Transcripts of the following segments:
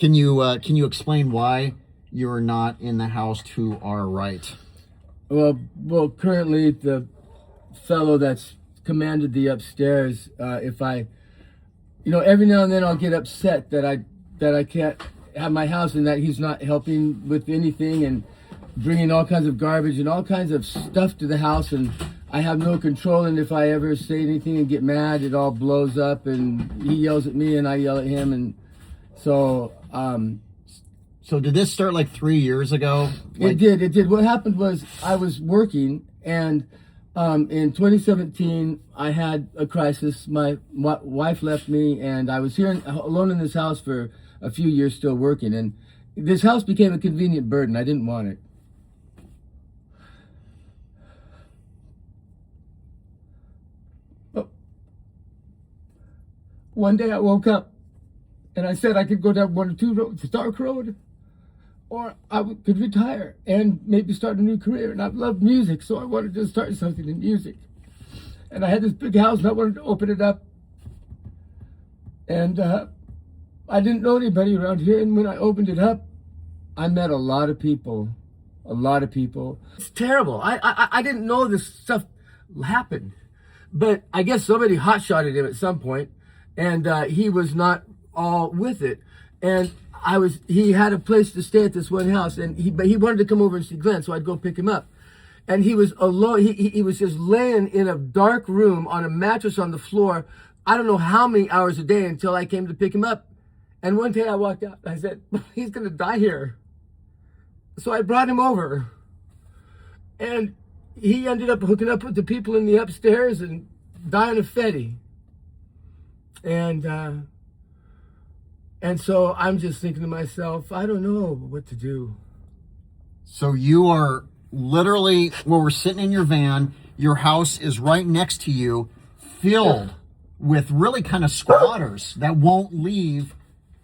Can you explain why you're not in the house to our right? Well, currently the fellow that's commanded the upstairs, if I, every now and then I'll get upset that I can't have my house and that he's not helping with anything and bringing all kinds of garbage and all kinds of stuff to the house, and I have no control. And if I ever say anything and get mad, it all blows up, and he yells at me and I yell at him, and so. So did this start like 3 years ago? It did. What happened was I was working, and in 2017, I had a crisis. My wife left me, and I was here alone in this house for a few years still working. And this house became a convenient burden. I didn't want it. But one day I woke up, and I said I could go down one or two roads, Stark Road, or I could retire and maybe start a new career. And I've loved music, so I wanted to start something in music. And I had this big house, and I wanted to open it up. And I didn't know anybody around here. And when I opened it up, I met a lot of people. A lot of people. It's terrible. I didn't know this stuff happened. But I guess somebody hot-shotted him at some point, and he was not all with it. And he had a place to stay at this one house, and he wanted to come over and see Glenn, so I'd go pick him up. And he was alone. He was just laying in a dark room on a mattress on the floor, I don't know how many hours a day, until I came to pick him up. And one day I walked out, I said, he's going to die here. So I brought him over. And he ended up hooking up with the people in the upstairs and dying of Fetty. And so I'm just thinking to myself, I don't know what to do. So you are literally, where we're sitting in your van, your house is right next to you, filled with really kind of squatters that won't leave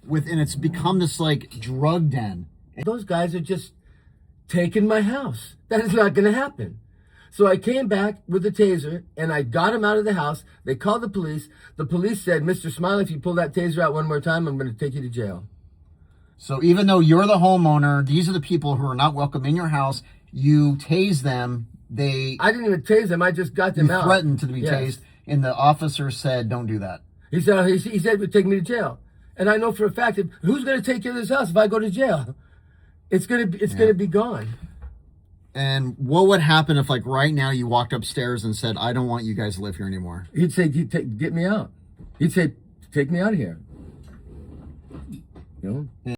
and it's become this like drug den. Those guys are just taking my house. That is not going to happen. So I came back with a taser, and I got him out of the house. They called the police. The police said, Mr. Smiley, if you pull that taser out one more time, I'm going to take you to jail. So even though you're the homeowner, these are the people who are not welcome in your house. You tase them. I didn't even tase them. I just got them out. You threatened to be tased, and the officer said, don't do that. He said it would take me to jail. And I know for a fact that who's going to take care of this house if I go to jail? It's going to be gone. And what would happen if, like, right now you walked upstairs and said, I don't want you guys to live here anymore? He'd say, get me out. He'd say, take me out of here. You know?